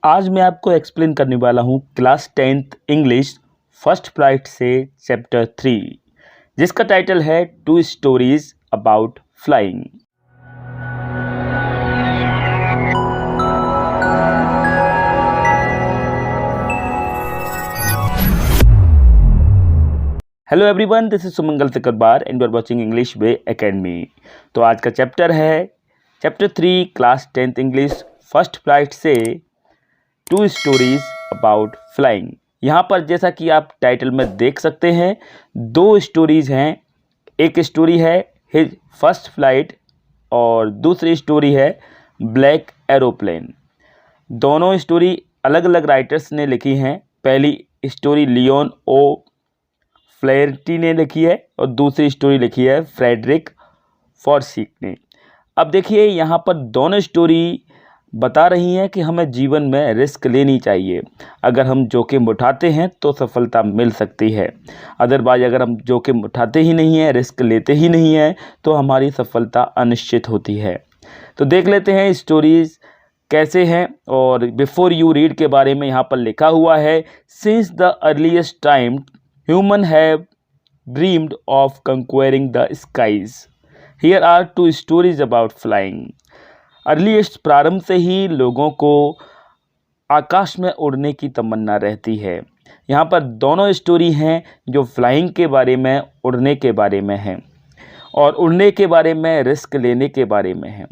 आज मैं आपको एक्सप्लेन करने वाला हूँ class 10th English first flight से चैप्टर 3 जिसका टाइटल है 2 stories about flying. Hello everyone, this is Sumangal Sikarwar and you are watching English Way Academy. तो आज का चैप्टर है chapter 3 class 10th English first flight से 2 स्टोरीज अबाउट फ्लाइंग। यहाँ पर जैसा कि आप टाइटल में देख सकते हैं 2 स्टोरीज हैं। एक स्टोरी है हिज फर्स्ट फ्लाइट और दूसरी स्टोरी है ब्लैक एरोप्लेन। दोनों स्टोरी अलग अलग राइटर्स ने लिखी हैं। पहली स्टोरी लियोन ओ फ्लेयर्टी ने लिखी है और दूसरी स्टोरी लिखी है फ्रेडरिक फॉर्सिक ने। अब देखिए यहाँ पर दोनों स्टोरी बता रही हैं कि हमें जीवन में रिस्क लेनी चाहिए। अगर हम जोखिम उठाते हैं तो सफलता मिल सकती है, अदरवाइज अगर हम जोखिम उठाते ही नहीं हैं, रिस्क लेते ही नहीं हैं, तो हमारी सफलता अनिश्चित होती है। तो देख लेते हैं स्टोरीज कैसे हैं। और बिफोर यू रीड के बारे में यहाँ पर लिखा हुआ है, since the earliest time human have dreamed of conquering the skies, here are 2 stories about flying. Earliest प्रारंभ से ही लोगों को आकाश में उड़ने की तमन्ना रहती है। यहाँ पर दोनों स्टोरी हैं जो फ्लाइंग के बारे में, उड़ने के बारे में हैं और उड़ने के बारे में, रिस्क लेने के बारे में हैं।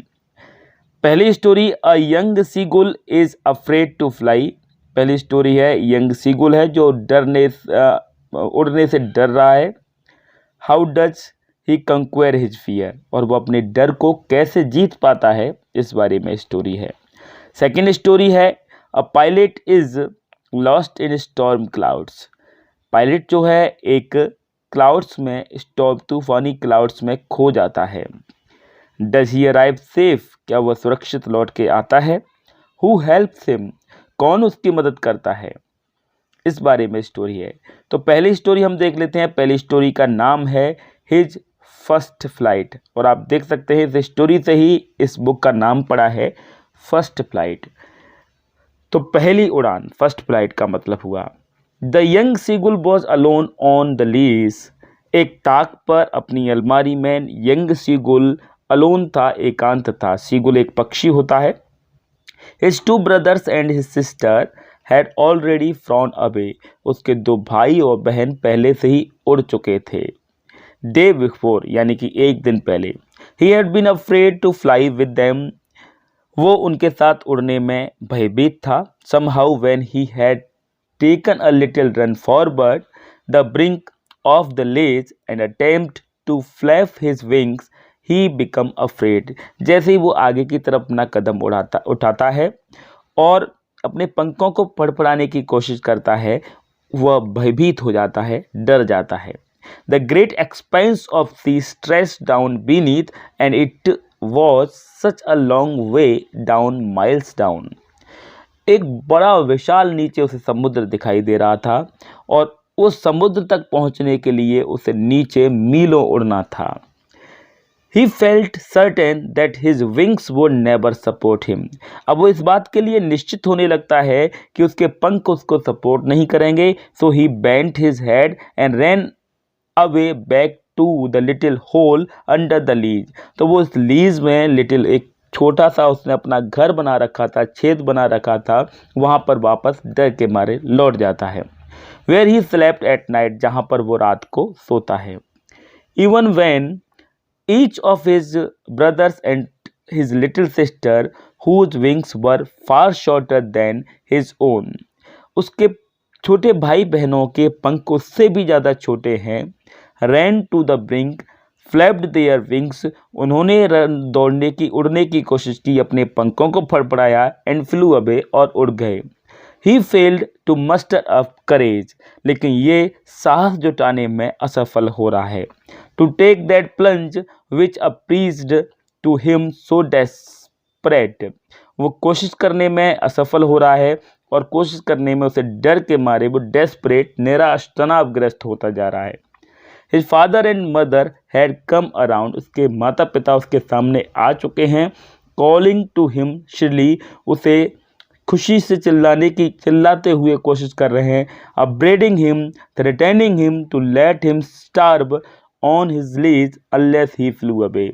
पहली story a young seagull is afraid to fly. पहली स्टोरी है यंग सीगुल है जो उड़ने से डर रहा है। How does he conquer his fear, और वो अपने डर को कैसे जीत पाता है, इस बारे में स्टोरी है। सेकेंड स्टोरी है a pilot is lost in storm clouds. Pilot जो है एक क्लाउड्स में, स्टॉर्म तूफानी क्लाउड्स में खो जाता है। डज ही अराइव सेफ, क्या वह सुरक्षित लौट के आता है। हु हेल्प्स हिम, कौन उसकी मदद करता है, इस बारे में स्टोरी है। तो पहली स्टोरी हम देख लेते हैं। पहली स्टोरी का नाम है हिज फर्स्ट फ्लाइट और आप देख सकते हैं इस स्टोरी से ही इस बुक का नाम पड़ा है फर्स्ट फ्लाइट। तो पहली उड़ान, फर्स्ट फ्लाइट का मतलब हुआ। The young seagull was alone on the lease. एक ताक पर अपनी अलमारी में यंग सीगुल अलोन था, एकांत था। सीगुल एक पक्षी होता है। His 2 brothers and his sister had already frown away. उसके 2 भाई और बहन पहले से ही उड़ चुके थे। डे बिफोर, यानी कि एक दिन पहले। He had been afraid to fly with them. वो उनके साथ उड़ने में भयभीत था। Somehow when he had taken a little run forward the brink of the ledge and attempt to flap his wings, he become afraid. जैसे ही वो आगे की तरफ अपना कदम उठाता है और अपने पंखों को फड़फड़ाने की कोशिश करता है, वह भयभीत हो जाता है, डर जाता है। The great expanse of sea stretched down beneath, and it was such a long way down, miles down. एक बड़ा विशाल नीचे उसे समुद्र दिखाई दे रहा था और उस समुद्र तक पहुंचने के लिए उसे नीचे मीलों उड़ना था। He felt certain that his wings would never support him. अब वो इस बात के लिए निश्चित होने लगता है कि उसके पंख उसको सपोर्ट नहीं करेंगे। So he bent his head and ran away back to the little hole under the lease. तो वो उस लीज में लिटिल, एक छोटा सा उसने अपना घर बना रखा था, छेद बना रखा था, वहाँ पर वापस डर के मारे लौट जाता है। Where he slept at night, जहाँ पर वो रात को सोता है। Even when each of his brothers and his little sister, whose wings were far shorter than his own, उसके छोटे भाई बहनों के पंख उससे भी ज़्यादा छोटे हैं। ran to the brink, flapped their wings, उन्होंने उड़ने की कोशिश की, अपने पंखों को फड़फड़ाया, and flew away, और उड़ गए। He failed to muster up courage, लेकिन ये साहस जुटाने में असफल हो रहा है। To take that plunge which appeased to him so desperate, वो कोशिश करने में असफल हो रहा है और कोशिश करने में उसे डर के मारे वो डेस्परेट, निराश, तनावग्रस्त होता जा रहा है। His father and mother had come around, उसके माता पिता उसके सामने आ चुके हैं। Calling to him shrilly, उसे खुशी से चिल्लाते हुए कोशिश कर रहे हैं, upbraiding him, threatening him to let him starve on his ledge unless he flew away.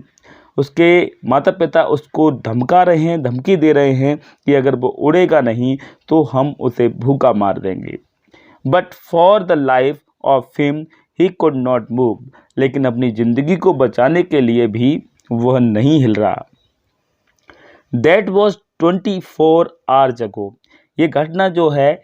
उसके माता पिता उसको धमका रहे हैं, धमकी दे रहे हैं कि अगर वो उड़ेगा नहीं तो हम उसे भूखा मार देंगे। But for the life of him he could not move, लेकिन अपनी ज़िंदगी को बचाने के लिए भी वह नहीं हिल रहा। That was 24 hours ago. ये घटना जो है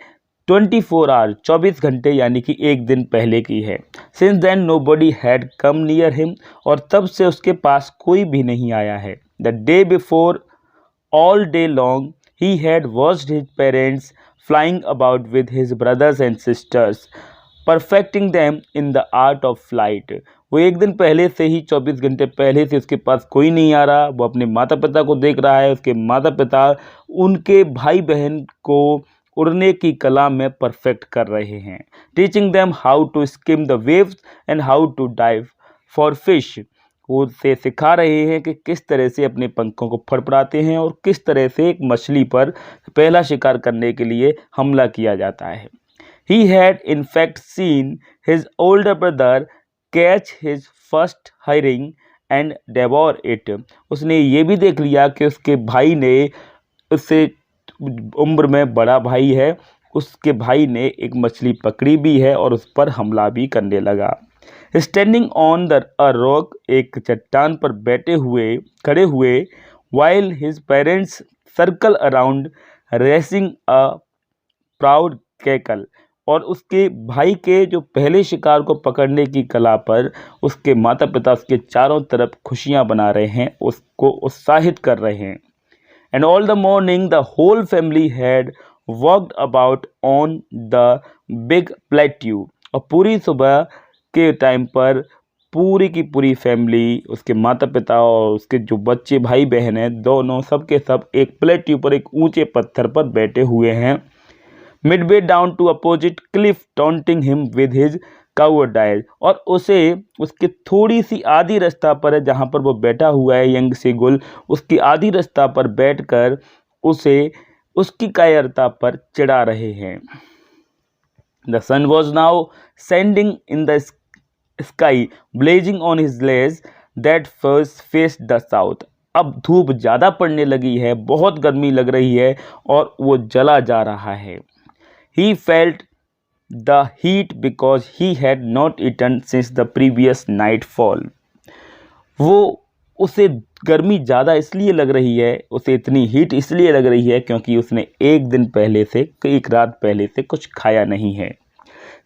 24 आवर 24 घंटे यानी कि एक दिन पहले की है। Since then nobody had come near him, और तब से उसके पास कोई भी नहीं आया है। The day before all day long he had watched his parents flying about with his brothers and sisters perfecting them in the art of flight. वो एक दिन पहले से ही 24 घंटे पहले से उसके पास कोई नहीं आ रहा। वो अपने माता पिता को देख रहा है, उसके माता पिता उनके भाई बहन को उड़ने की कला में परफेक्ट कर रहे हैं। Teaching them how to skim the waves and how to dive for fish. वो उसे सिखा रहे हैं कि किस तरह से अपने पंखों को फड़फड़ाते हैं और किस तरह से एक मछली पर पहला शिकार करने के लिए हमला किया जाता है। He had in fact seen his older brother catch his first herring and devour it. उसने ये भी देख लिया कि उसके भाई ने, उससे उम्र में बड़ा भाई है, उसके भाई ने एक मछली पकड़ी भी है और उस पर हमला भी करने लगा। स्टैंडिंग ऑन द रॉक, एक चट्टान पर खड़े हुए, while his parents circle around racing a proud cackle, और उसके भाई के जो पहले शिकार को पकड़ने की कला पर उसके माता पिता उसके चारों तरफ खुशियां बना रहे हैं, उसको उत्साहित कर रहे हैं। And all the morning the whole family had walked about on the big plateau, और पूरी सुबह के टाइम पर पूरी की पूरी फैमिली, उसके माता पिता और उसके जो बच्चे भाई बहन हैं, दोनों सबके सब एक प्लेट्यू पर, एक ऊंचे पत्थर पर बैठे हुए हैं। Midway down to opposite cliff taunting him with his cowardice, और उसे उसके थोड़ी सी आधी रास्ता पर है जहाँ पर वो बैठा हुआ है यंग सीगुल, उसकी आधी रास्ता पर बैठकर उसे उसकी कायरता पर चिढ़ा रहे हैं। The sun was now sending in the sky blazing on his ledge that first face the south. अब धूप ज़्यादा पड़ने लगी है, बहुत गर्मी लग रही है और वो जला जा रहा है। He felt the heat because he had not eaten since the previous nightfall. उसे गर्मी ज़्यादा इसलिए लग रही है, उसे इतनी हीट इसलिए लग रही है क्योंकि उसने एक रात पहले से कुछ खाया नहीं है।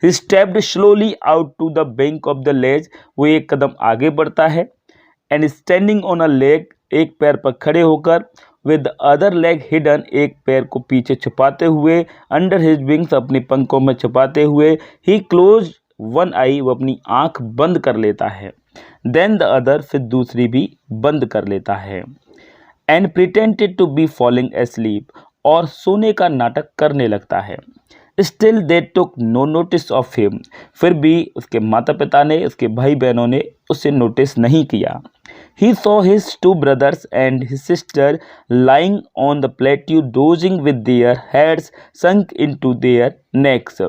He stepped slowly out to the bank of the ledge. वो एक कदम आगे बढ़ता है। And standing on a leg, एक पैर पर खड़े होकर, with the other leg hidden, एक पैर को पीछे छुपाते हुए, under his wings, अपने पंखों में छुपाते हुए, he closed one eye, वो अपनी आँख बंद कर लेता है, then the other, फिर दूसरी भी बंद कर लेता है, and pretended to be falling asleep, और सोने का नाटक करने लगता है। Still they took no notice of him, फिर भी उसके माता पिता ने, उसके भाई बहनों ने उसे नोटिस नहीं किया। He saw his two brothers and his sister lying on the plateau dozing with their heads sunk into their necks.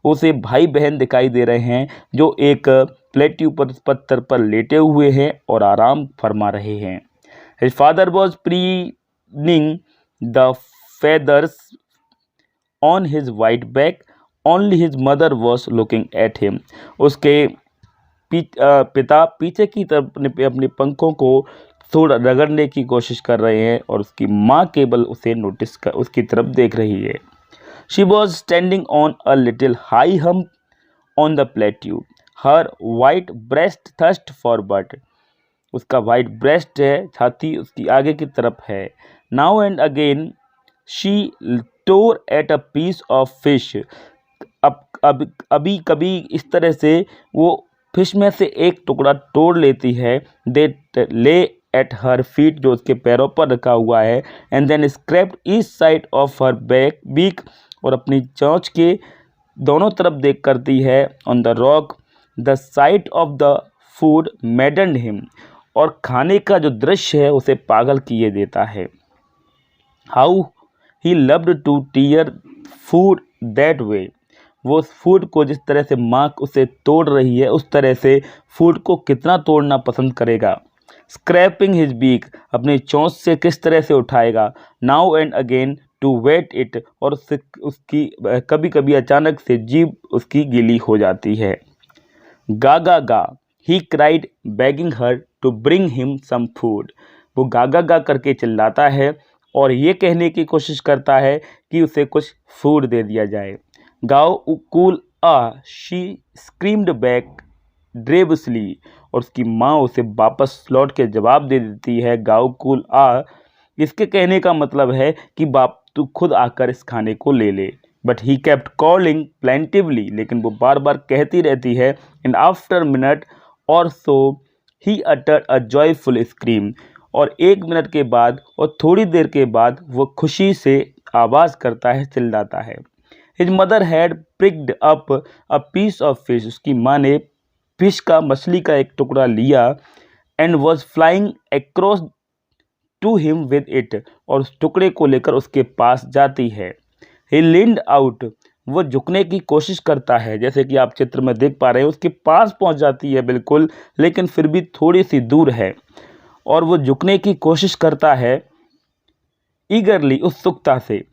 उसे भाई बहन दिखाई दे रहे हैं जो एक प्लेट्यू पर पत्थर पर लेटे हुए हैं और आराम फरमा रहे हैं। His father was preening the feathers on his white back. Only his mother was looking at him. उसके पिता पीछे की तरफ अपने पंखों को थोड़ा रगड़ने की कोशिश कर रहे हैं और उसकी माँ केवल उसे उसकी तरफ देख रही है। She was standing on a little high hump on the plateau, her white breast thrust forward, उसका वाइट ब्रेस्ट है, छाती उसकी आगे की तरफ है। Now and again she tore at a piece of fish, अब अभी कभी इस तरह से वो फिश में से एक टुकड़ा तोड़ लेती है। दे ले एट हर फीट, जो उसके पैरों पर रखा हुआ है, and then scraped each side of her beak, और अपनी चोंच के दोनों तरफ देख करती है। On the rock the sight of the food maddened him, और खाने का जो दृश्य है उसे पागल किए देता है। How he loved to tear food that way. वो उस फूड को जिस तरह से माँ उसे तोड़ रही है उस तरह से फूड को कितना तोड़ना पसंद करेगा। स्क्रैपिंग हिज बीक, अपनी चोंच से किस तरह से उठाएगा। Now and again to whet it, और उसकी कभी कभी अचानक से जीभ उसकी गीली हो जाती है। गागा गा, he cried begging her to bring him some food. वो गागा गा करके चिल्लाता है और ये कहने की कोशिश करता है कि उसे कुछ फूड दे दिया जाए। गाओ कूल आ, शी स्क्रीम्ड बैक ड्रेबसली, और उसकी माँ उसे वापस लौट के जवाब दे देती है गाओ कूल आ। इसके कहने का मतलब है कि बाप तू खुद आकर इस खाने को ले ले। But he kept calling plaintively, लेकिन वो बार बार कहती रहती है। And after minute or so he uttered a joyful scream, और 1 मिनट के बाद और थोड़ी देर के बाद वो खुशी से आवाज़ करता है, चिल्लाता है। His mother had picked up a piece of fish, उसकी माँ ने फिश का मछली का एक टुकड़ा लिया। And was flying across to him with it, और उस टुकड़े को लेकर उसके पास जाती है। ही लीन्ड आउट, वो झुकने की कोशिश करता है, जैसे कि आप चित्र में देख पा रहे हैं उसके पास पहुंच जाती है बिल्कुल, लेकिन फिर भी थोड़ी सी दूर है और वो झुकने की कोशिश करता है ईगरली, उत्सुकता से।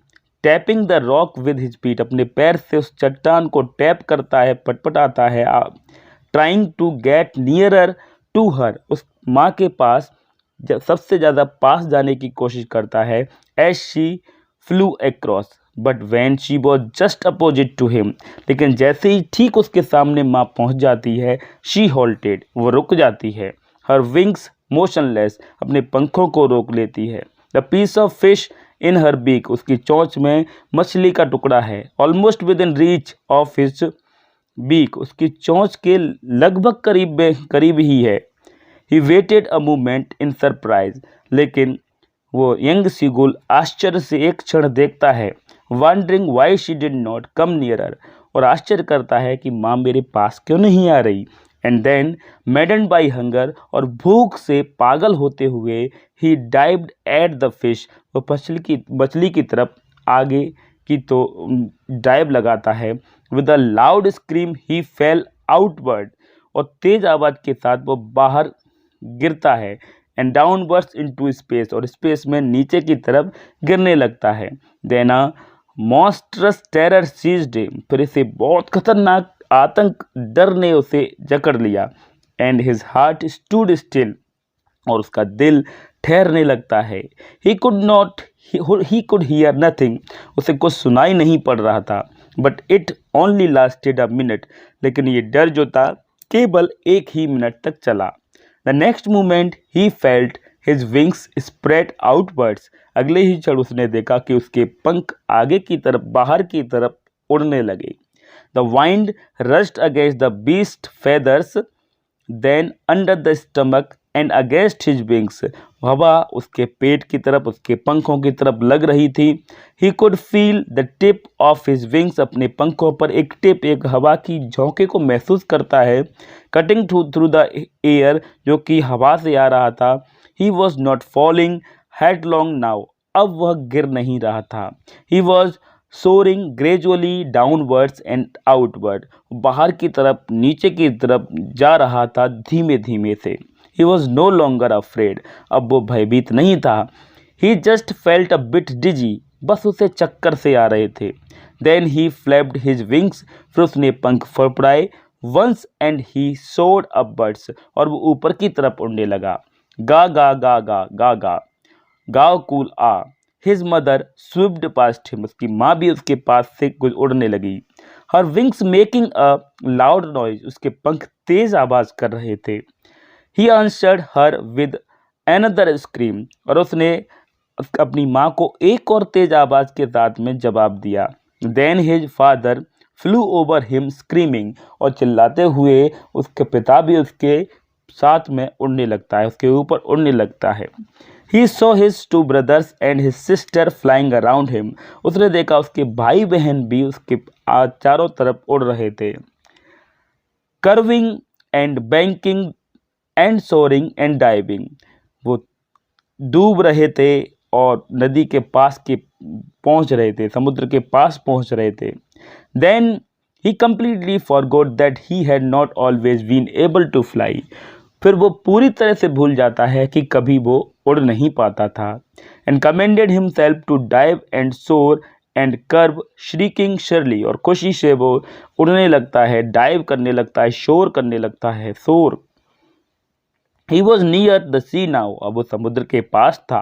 Tapping the rock with his feet, अपने पैर से उस चट्टान को टैप करता है, पटपटाता है। Trying to get nearer to her, उस माँ के पास सबसे ज़्यादा पास जाने की कोशिश करता है। As she flew across but when she was just opposite to him, लेकिन जैसे ही ठीक उसके सामने माँ पहुँच जाती है, शी हॉल्टेड, वो रुक जाती है। हर विंग्स मोशनलेस, अपने पंखों को रोक लेती है। The piece of fish in her beak, उसकी चोंच में मछली का टुकड़ा है। Almost within reach of his beak, उसकी चोंच के लगभग करीब ही है। He waited a moment in surprise, लेकिन वो यंग सीगुल आश्चर्य से एक क्षण देखता है। Wondering why she did not come nearer, और आश्चर्य करता है कि माँ मेरे पास क्यों नहीं आ रही। And then maddened by hunger, और भूख से पागल होते हुए he dived at the fish, वो मछली की तरफ आगे की तो डाइव लगाता है। With a loud scream he fail outward, और तेज आवाज के साथ वो बाहर गिरता है। एंड डाउनवर्ड्स इनटू स्पेस, और स्पेस में नीचे की तरफ गिरने लगता है। देन अ मॉन्स्ट्रस टेरर सीज्ड हिम, फिर इसे बहुत खतरनाक आतंक, डर ने उसे जकड़ लिया। And his heart stood still, और उसका दिल ठहरने लगता है। ही कुड हियर नथिंग, उसे कुछ सुनाई नहीं पड़ रहा था। But it only lasted a minute, लेकिन ये डर जो था केवल 1 ही मिनट तक चला। The next moment he felt his wings spread outwards, अगले ही क्षण उसने देखा कि उसके पंख आगे की तरफ, बाहर की तरफ उड़ने लगे। The wind rushed against the breast feathers, then under the stomach and against his wings, हवा उसके पेट की तरफ, उसके पंखों की तरफ लग रही थी। He could feel the tip of his wings, अपने पंखों पर एक टिप, एक हवा की झोंके को महसूस करता है। कटिंग थ्रू द एयर, जो कि हवा से आ रहा था। He was not falling headlong now, अब वह गिर नहीं रहा था। He was soaring gradually downwards and outward, बाहर की तरफ, नीचे की तरफ जा रहा था धीमे धीमे से। He was no longer afraid, अब वो भयभीत नहीं था। He just felt a bit dizzy, बस उसे चक्कर से आ रहे थे। Then he flapped his wings, फिर उसने पंख फड़फड़ाए। वंस एंड ही सोड अपवर्ड्स, और वो ऊपर की तरफ उड़ने लगा। गा गा गा गा गा गा, गाओ कूल आ। हिज मदर स्विफ्ड पास्ट हिम, उसकी माँ भी उसके पास से कुछ उड़ने लगी। हर wings making a loud noise, उसके पंख तेज आवाज कर रहे थे। He answered her with another scream, और उसने अपनी माँ को एक और तेज आवाज के साथ में जवाब दिया। Then his father flew over him screaming, और चिल्लाते हुए उसके पिता भी उसके साथ में उड़ने लगता है, उसके ऊपर उड़ने लगता है। He saw his two brothers and his sister flying around him, उसने देखा उसके भाई बहन भी उसके चारों तरफ उड़ रहे थे। Curving and banking and soaring and diving, वो डूब रहे थे और नदी के पास के पहुंच रहे थे, समुद्र के पास पहुंच रहे थे। Then he completely forgot that he had not always been able to fly। फिर वो पूरी तरह से भूल जाता है कि कभी वो उड़ नहीं पाता था। And commanded himself to dive and soar and curve shrieking shrilly, और खुशी से वो उड़ने लगता है, डाइव करने लगता है, शोर करने लगता है, शोर। He was near the sea now, अब वो समुद्र के पास था।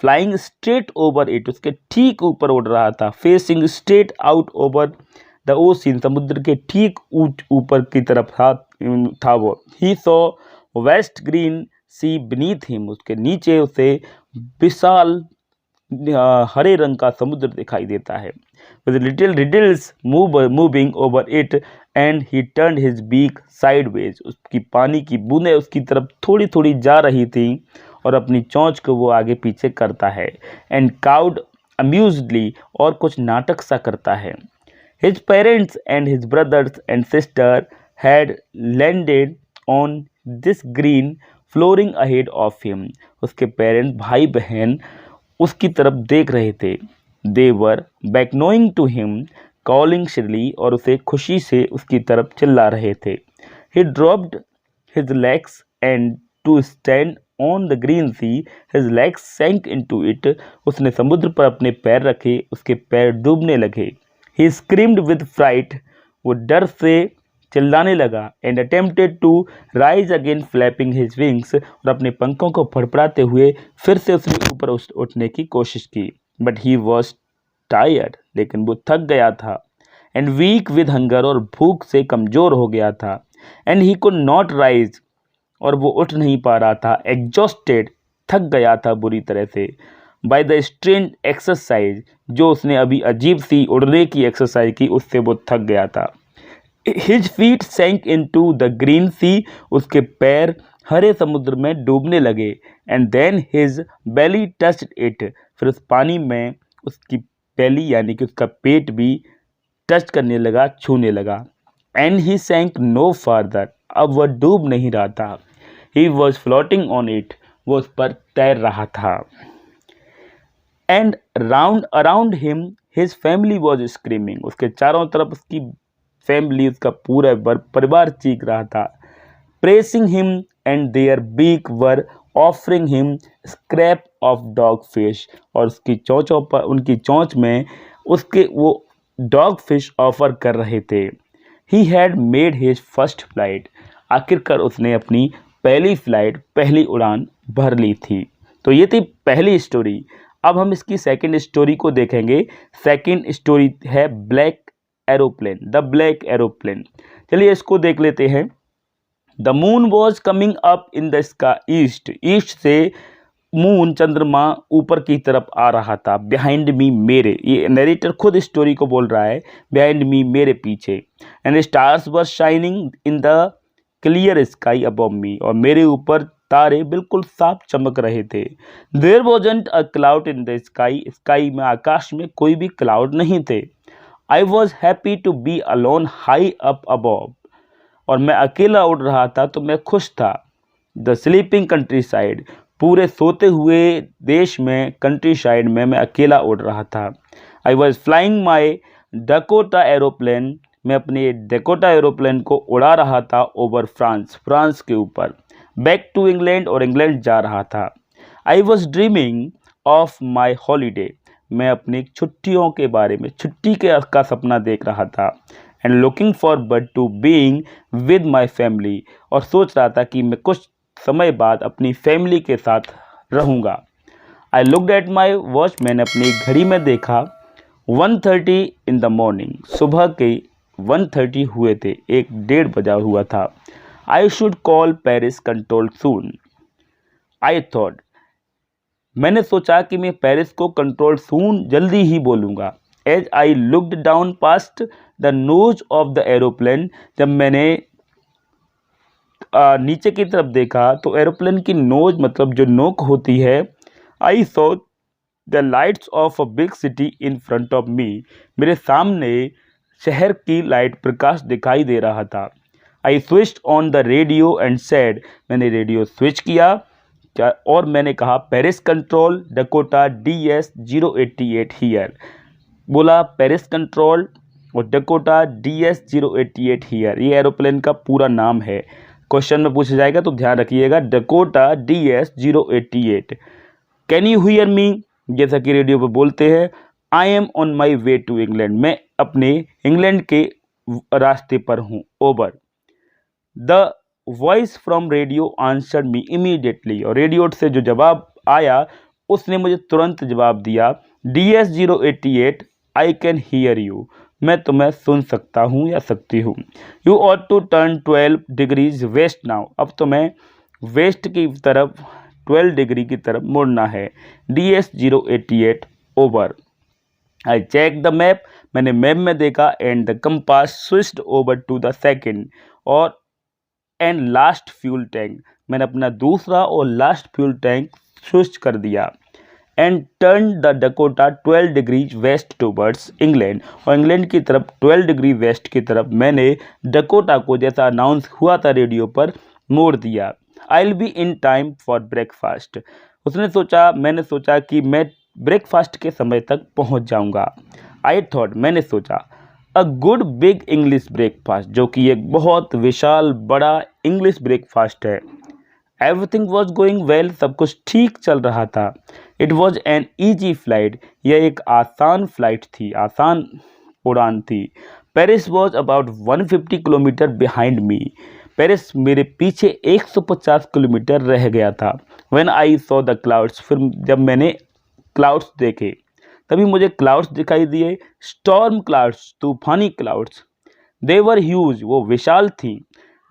फ्लाइंग स्ट्रेट ओवर इट, उसके ठीक ऊपर उड़ रहा था। Facing straight out over the ocean, समुद्र के ठीक ऊपर की तरफ था वो। He saw vast green sea beneath him, उसके नीचे उसे विशाल हरे रंग का समुद्र दिखाई देता है। With little ripples moving over it and he turn his beak sideways, उसकी पानी की बूंदें उसकी तरफ थोड़ी थोड़ी जा रही थी और अपनी चोंच को वो आगे पीछे करता है। एंड काउड अम्यूजडली, और कुछ नाटक सा करता है। His parents and his brothers and sister had landed on this green flooring ahead of him, उसके पेरेंट्स भाई बहन उसकी तरफ देख रहे थे। They were beckoning to him calling shrilly, और उसे खुशी से उसकी तरफ चिल्ला रहे थे। He dropped his legs and to stand on the green sea his legs sank into it, उसने समुद्र पर अपने पैर रखे, उसके पैर डूबने लगे। ही स्क्रीम्ड विद फ्राइट, वो डर से चिल्लाने लगा। And attempted to rise again flapping his wings, और अपने पंखों को फड़फड़ाते हुए फिर से उसने ऊपर उठने की कोशिश की। बट ही वॉज टायर्ड, लेकिन वो थक गया था। एंड वीक विद हंगर, और भूख से कमज़ोर हो गया था। And he could not rise, और वो उठ नहीं पा रहा था। एग्जॉस्टेड, थक गया था बुरी तरह से। बाय द स्ट्रेंज एक्सरसाइज, जो उसने अभी अजीब सी उड़ने की एक्सरसाइज की, उससे वो थक गया था। His feet sank into the green sea, उसके पैर हरे समुद्र में डूबने लगे। And then his belly touched it, फिर उस पानी में उसकी बेली यानी कि उसका पेट भी टच करने लगा, छूने लगा। एंड ही सैंक नो फार्दर, अब वह डूब नहीं रहा था। He was floating on it, वो उस पर तैर रहा था। And round around him his family was screaming, उसके चारों तरफ उसकी फैमिली, उसका पूरा परिवार चीख रहा था। Praising him and their beak were offering him scrap of dogfish, और उसकी चोंचों पर, उनकी चोंच में उसके वो डॉग फिश ऑफर कर रहे थे। He had made his first flight, आखिरकार उसने अपनी पहली फ्लाइट, पहली उड़ान भर ली थी। तो ये थी पहली स्टोरी। अब हम इसकी सेकंड स्टोरी को देखेंगे। सेकंड स्टोरी है black aeroplane, the black aeroplane. चलिए इसको देख लेते हैं। The moon was coming up in the sky east, east से मून, चंद्रमा ऊपर की तरफ आ रहा था। बिहाइंड मी, मेरे, ये नरेटर खुद स्टोरी को बोल रहा है, बिहाइंड मी, मेरे पीछे। And stars were shining in the clear sky above me, और मेरे ऊपर तारे बिल्कुल साफ चमक रहे थे। There wasn't a cloud in the sky, sky में, आकाश में कोई भी क्लाउड नहीं थे। I was happy to be alone high up above, और मैं अकेला उड़ रहा था तो मैं खुश था। द स्लीपिंग कंट्री साइड, पूरे सोते हुए देश में, कंट्री साइड में मैं अकेला उड़ रहा था। I was flying my Dakota aeroplane, मैं अपने डकोटा एरोप्लेन को उड़ा रहा था ओवर फ्रांस, फ्रांस के ऊपर। बैक टू इंग्लैंड, और इंग्लैंड जा रहा था। I was dreaming of my holiday, मैं अपनी छुट्टियों के बारे में, छुट्टी का सपना देख रहा था। And looking forward to being with my family, और सोच रहा था कि मैं कुछ समय बाद अपनी फैमिली के साथ रहूँगा। I looked at my watch, मैंने अपनी घड़ी में देखा 1:30 इन द मॉर्निंग, सुबह के 1:30 हुए थे, 1:30 बजा हुआ था। I should call Paris control soon, I thought, मैंने सोचा कि मैं पेरिस को कंट्रोल सून, जल्दी ही बोलूँगा। As I looked down past the nose of the aeroplane, जब मैंने नीचे की तरफ देखा तो एरोप्लेन की नोज मतलब जो नोक होती है, I saw the lights of a big city in front of मी, मेरे सामने शहर की लाइट प्रकाश दिखाई दे रहा था। I switched on the radio and said, मैंने रेडियो स्विच किया, क्या, और मैंने कहा Paris control Dakota DS-088 here. बोला पेरिस कंट्रोल और डकोटा DS-088 हियर, ये एरोप्लेन का पूरा नाम है। क्वेश्चन में पूछा जाएगा तो ध्यान रखिएगा, Dakota DS-088। Can you hear me, जैसा कि रेडियो पर बोलते हैं, I am on my way to England, मैं अपने इंग्लैंड के रास्ते पर हूँ, over. The voice from radio answered me immediately, और रेडियो से जो जवाब आया उसने मुझे तुरंत जवाब दिया, DS-088 I can hear you, मैं तुम्हें सुन सकता हूँ या सकती हूँ। You ought to turn 12 degrees west now, अब तुम्हें वेस्ट की तरफ 12 डिग्री की तरफ मुड़ना है। DS-088 over. I check the map, मैंने मैप में देखा, and the compass switched over to the second और एंड लास्ट फ्यूल टैंक, मैंने अपना दूसरा और लास्ट फ्यूल टैंक स्विच कर दिया। And turn the Dakota 12 degrees west towards England, और इंग्लैंड की तरफ 12 डिग्री वेस्ट की तरफ मैंने डकोटा को, जैसा अनाउंस हुआ था रेडियो पर, मोड़ दिया। I will be in time for breakfast, उसने सोचा, मैंने सोचा कि मैं ब्रेकफास्ट के समय तक पहुंच जाऊंगा। आई थॉट, मैंने सोचा, a good big English breakfast, जो कि एक बहुत विशाल बड़ा इंग्लिश ब्रेकफास्ट है। एवरीथिंग वॉज गोइंग वेल, सब कुछ ठीक चल रहा था। It was an easy flight, यह एक आसान फ्लाइट थी, आसान उड़ान थी। Paris was about 150 kilometre behind me, Paris मेरे पीछे 150 किलोमीटर रह गया था। When I saw the clouds, फिर जब मैंने क्लाउड्स देखे तभी मुझे क्लाउड्स दिखाई दिए, स्टॉर्म क्लाउड्स, तूफानी क्लाउड्स। दे वर ह्यूज, वो विशाल थी।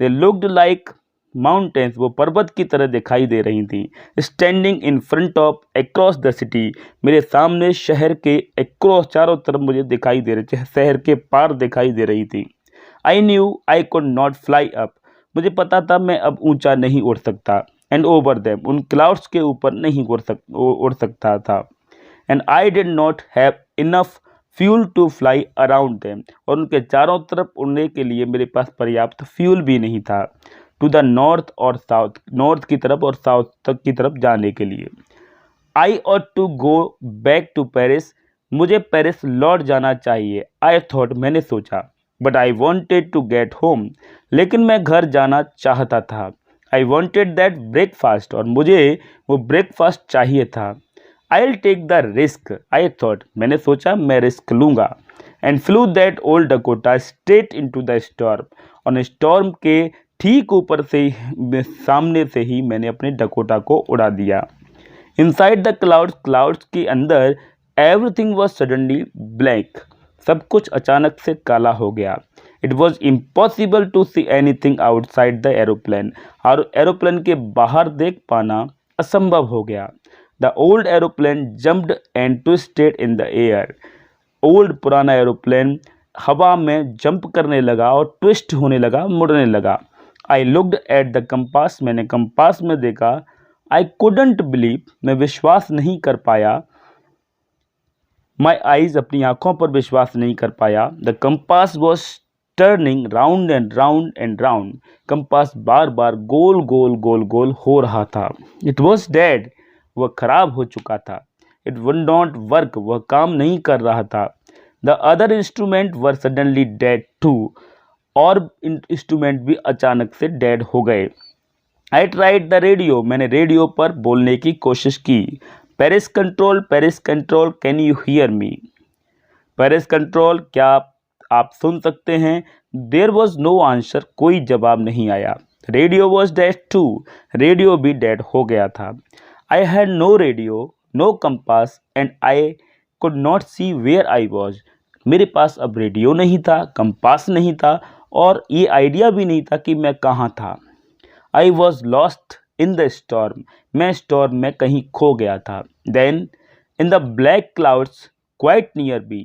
दे लुक्ड लाइक माउंटेन्स, वो पर्वत की तरह दिखाई दे रही थी। Standing in front of across the city, मेरे सामने शहर के अक्रॉस, चारों तरफ मुझे दिखाई दे रही थी, शहर के पार दिखाई दे रही थी। I knew I could not fly up, मुझे पता था मैं अब ऊंचा नहीं उड़ सकता। एंड ओवर देम, उन क्लाउड्स के ऊपर नहीं उड़ सकता था। And I did not have enough fuel to fly around them, और उनके चारों तरफ उड़ने के लिए मेरे पास पर्याप्त फ्यूल भी नहीं था। टू द नॉर्थ और साउथ, नॉर्थ की तरफ और साउथ तक की तरफ जाने के लिए। I ought to go back to Paris, मुझे पेरिस लौट जाना चाहिए। आई थॉट, मैंने सोचा, but I wanted to get home, लेकिन मैं घर जाना चाहता था। आई वॉन्टेड दैट ब्रेकफास्ट, और मुझे वो ब्रेकफास्ट चाहिए था। I will take the risk, I thought, मैंने सोचा मैं रिस्क लूँगा। And flew that old Dakota straight into the storm, और स्टॉर्म के ठीक ऊपर से सामने से ही मैंने अपने डकोटा को उड़ा दिया। इनसाइड द क्लाउड्स, क्लाउड्स के अंदर, एवरीथिंग वॉज सडनली ब्लैक, सब कुछ अचानक से काला हो गया। It was impossible to see anything outside the aeroplane, और एरोप्लेन के बाहर देख पाना असंभव हो गया। The old aeroplane jumped and twisted in the air, old पुराना एरोप्लेन हवा में जंप करने लगा और ट्विस्ट होने लगा, मुड़ने लगा। I looked at the compass, मैंने कंपास में देखा। आई कुडंट बिलीव, मैं विश्वास नहीं कर पाया। माई आईज, अपनी आंखों पर विश्वास नहीं कर पाया। The compass was turning round and round and round, compass बार बार गोल गोल गोल गोल हो रहा था। इट वॉज डेड, वह खराब हो चुका था। इट वुड नॉट वर्क, वह काम नहीं कर रहा था। The other instrument were suddenly dead too, और इंस्ट्रूमेंट भी अचानक से डेड हो गए। आई ट्राइड द रेडियो, मैंने रेडियो पर बोलने की कोशिश की। Paris control, can you hear me, Paris control, क्या आप सुन सकते हैं। देयर वॉज नो आंसर, कोई जवाब नहीं आया। Radio was dead too, radio भी डेड हो गया था। I had no radio, no compass, and I could not see where I was, मेरे पास अब रेडियो नहीं था, कंपास नहीं था, और ये आइडिया भी नहीं था कि मैं कहाँ था। I was lost in the storm, मैं स्टॉर्म में कहीं खो गया था। Then in the black clouds quite near me,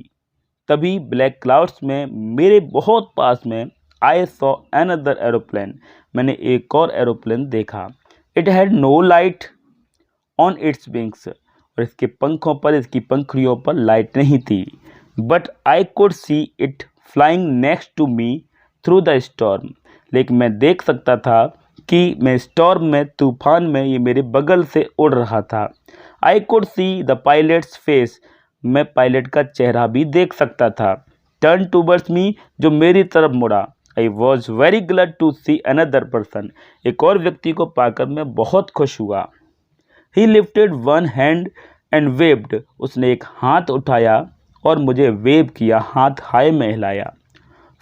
तभी ब्लैक क्लाउड्स में मेरे बहुत पास में, आई सॉ अनदर एरोप्लेन, मैंने एक और एरोप्लेन देखा। It had no light on its wings, और इसके पंखों पर, इसकी पंखुड़ियों पर लाइट नहीं थी। But I could see it flying next to me through the storm, लेकिन मैं देख सकता था कि मैं स्टॉर्म में, तूफान में, ये मेरे बगल से उड़ रहा था। I could see the pilots face, मैं पायलट का चेहरा भी देख सकता था। टर्न टूवर्ड्स मी, जो मेरी तरफ मुड़ा। I was very glad to see another person, एक और व्यक्ति को पाकर मैं बहुत खुश हुआ। He lifted one hand and waved, उसने एक हाथ उठाया और मुझे वेव किया, हाथ हाय में हिलाया।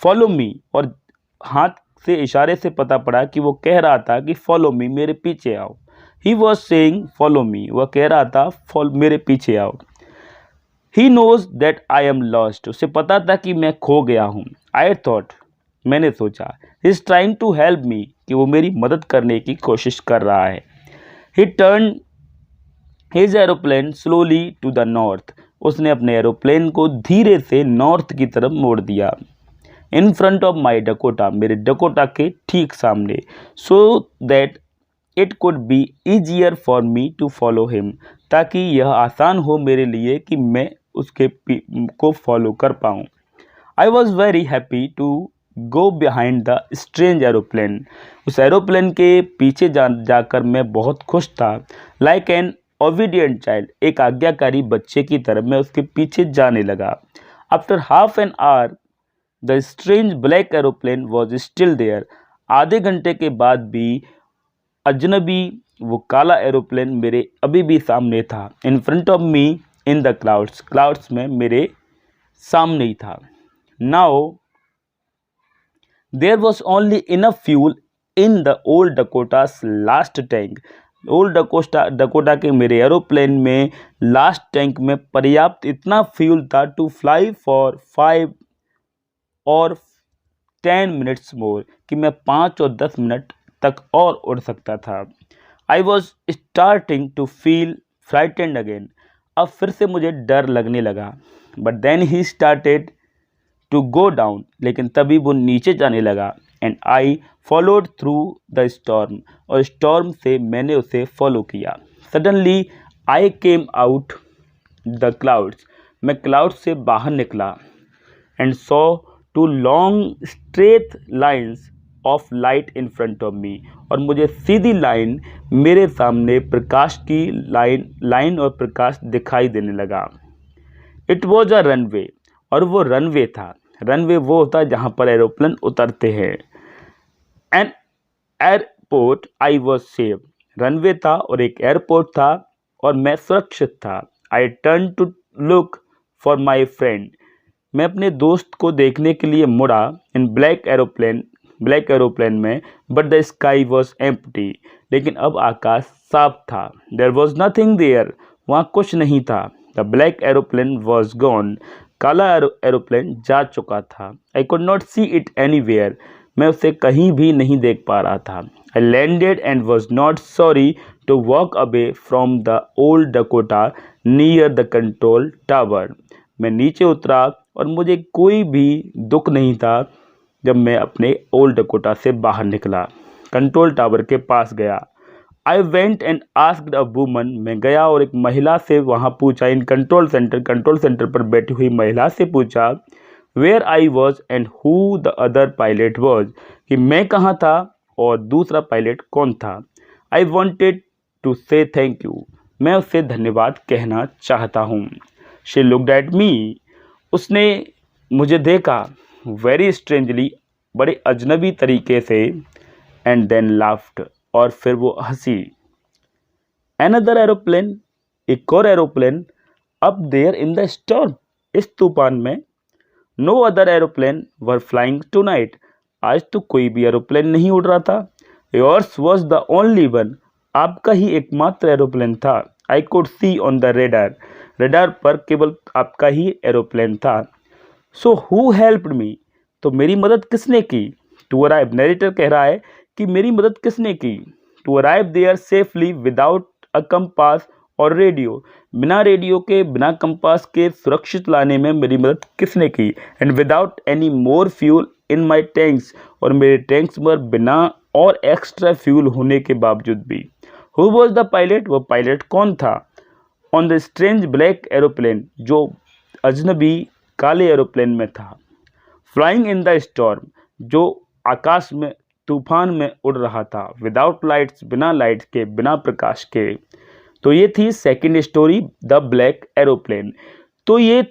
फॉलो मी, और हाथ से इशारे से पता पड़ा कि वो कह रहा था कि फॉलो मी, मेरे पीछे आओ। He was saying follow me, वह कह रहा था मेरे पीछे आओ। He knows that I am lost, उसे पता था कि मैं खो गया हूँ। आई थॉट, मैंने सोचा, he is trying to help me, कि वो मेरी मदद करने की कोशिश कर रहा है। He turn his aeroplane slowly to the north, उसने अपने एरोप्लेन को धीरे से नॉर्थ की तरफ मोड़ दिया। In front of my Dakota, मेरे डकोटा के ठीक सामने। So that it could be easier for me to follow him, ताकि यह आसान हो मेरे लिए कि मैं उसके को फॉलो कर पाऊँ। I was very happy to go behind the strange aeroplane, उस एरोप्लेन के पीछे जाकर मैं बहुत खुश था। लाइक एन ओबीडियंट चाइल्ड, एक आज्ञाकारी बच्चे की तरह मैं उसके पीछे जाने लगा। After half an hour the strange black aeroplane was still there, आधे घंटे के बाद भी अजनबी वो काला एरोप्लेन मेरे अभी भी सामने था। In front of me in the clouds, clouds में मेरे सामने ही था। Now there was only enough fuel in the old Dakota's last tank, old Dakota के मेरे एरोप्लेन में लास्ट टैंक में पर्याप्त इतना फ्यूल था टू फ्लाई फॉर 5 और 10 मिनट्स मोर, कि मैं 5 और 10 मिनट तक और उड़ सकता था। I was starting to feel frightened again, अब फिर से मुझे डर लगने लगा। But then he started to go down, लेकिन तभी वो नीचे जाने लगा। And I followed through the storm, और स्टॉर्म से मैंने उसे फॉलो किया। Suddenly I came out the clouds, मैं क्लाउड से बाहर निकला। And saw 2 long straight lines of light in front of me, और मुझे सीधी लाइन, मेरे सामने प्रकाश की लाइन और प्रकाश दिखाई देने लगा। इट वॉज अ रनवे, और वो रनवे था। रनवे वो होता है जहाँ पर एरोप्लेन उतरते हैं। An airport, I was safe, runway था और एक एयरपोर्ट था और मैं सुरक्षित था। I turn to look for my friend, मैं अपने दोस्त को देखने के लिए मुड़ा। इन ब्लैक एरोप्लेन में, but the sky was empty, लेकिन अब आकाश साफ था। देयर वॉज नथिंग देयर, वहाँ कुछ नहीं था। The black aeroplane was gone, काला एरोप्लेन जा चुका था। I could not see it anywhere, मैं उसे कहीं भी नहीं देख पा रहा था। I landed and was not sorry to walk away from the old Dakota near the control tower, मैं नीचे उतरा और मुझे कोई भी दुख नहीं था जब मैं अपने ओल्ड डकोटा से बाहर निकला, कंट्रोल टावर के पास गया। I went and asked a woman, मैं गया और एक महिला से वहाँ पूछा। इन कंट्रोल सेंटर पर बैठी हुई महिला से पूछा where I was and who the other pilot was, कि मैं कहाँ था और दूसरा पायलट कौन था। I wanted to say thank you, मैं उससे धन्यवाद कहना चाहता हूँ। शी लुक्ड एट मी, उसने मुझे देखा, वेरी स्ट्रेंजली, बड़े अजनबी तरीके से। एंड देन लाफ्ड, और फिर वो हंसी। अनदर एरोप्लेन, एक और aeroplane, up there in the storm, इस तूफान में। No other aeroplane were flying tonight, आज तो कोई भी एरोप्लेन नहीं उड़ रहा था। Yours was the only one, आपका ही एकमात्र एरोप्लेन था। I could see on the radar, radar पर केवल आपका ही एरोप्लेन था। सो हु हेल्प्ड मी, तो मेरी मदद किसने की। टू अराइव, नरेटर कह रहा है कि मेरी मदद किसने की। To arrive there safely without a compass और रेडियो, बिना रेडियो के, बिना कंपास के सुरक्षित लाने में मेरी मदद किसने की। And without any more fuel in my tanks, और मेरे टैंक्स में बिना और एक्स्ट्रा फ्यूल होने के बावजूद भी। हु वॉज द पायलट, वो पायलट कौन था। On the strange black aeroplane, जो अजनबी काले एरोप्लेन में था। फ्लाइंग इन द स्टॉर्म, जो आकाश में तूफान में उड़ रहा था, विदाउट लाइट्स, बिना लाइट्स के, बिना प्रकाश के। तो ये थी second story, the black aeroplane. तो ये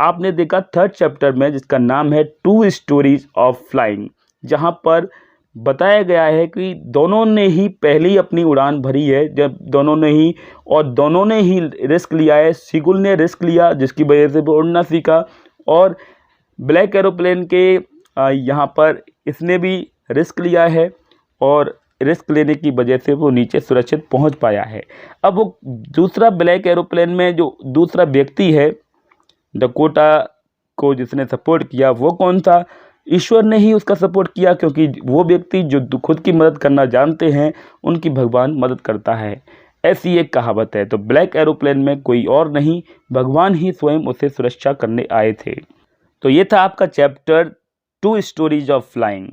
आपने देखा थर्ड चैप्टर में, जिसका नाम है टू स्टोरीज ऑफ फ्लाइंग, जहाँ पर बताया गया है कि दोनों ने ही पहली अपनी उड़ान भरी है, जब दोनों ने ही रिस्क लिया है। सीगुल ने रिस्क लिया जिसकी वजह से वो उड़ना सीखा, और ब्लैक एरोप्लेन के यहाँ पर इसने भी रिस्क लिया है और रिस्क लेने की वजह से वो नीचे सुरक्षित पहुंच पाया है। अब वो दूसरा ब्लैक एरोप्लेन में जो दूसरा व्यक्ति है डकोटा को जिसने सपोर्ट किया, वो कौन था? ईश्वर ने ही उसका सपोर्ट किया, क्योंकि वो व्यक्ति जो खुद की मदद करना जानते हैं उनकी भगवान मदद करता है, ऐसी एक कहावत है। तो ब्लैक एरोप्लेन में कोई और नहीं, भगवान ही स्वयं उसे सुरक्षा करने आए थे। तो ये था आपका chapter two stories of flying.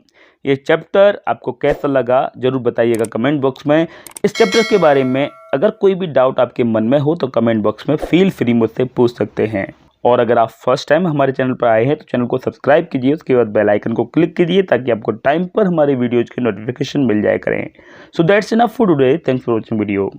ये चैप्टर आपको कैसा लगा ज़रूर बताइएगा कमेंट बॉक्स में। इस चैप्टर के बारे में अगर कोई भी डाउट आपके मन में हो तो कमेंट बॉक्स में फील फ्री मुझसे पूछ सकते हैं। और अगर आप फर्स्ट टाइम हमारे चैनल पर आए हैं तो चैनल को सब्सक्राइब कीजिए, उसके बाद बेल आइकन को क्लिक कीजिए ताकि आपको टाइम पर हमारे वीडियोज़ की नोटिफिकेशन मिल जाया करें। So that's enough for today, thanks for watching video.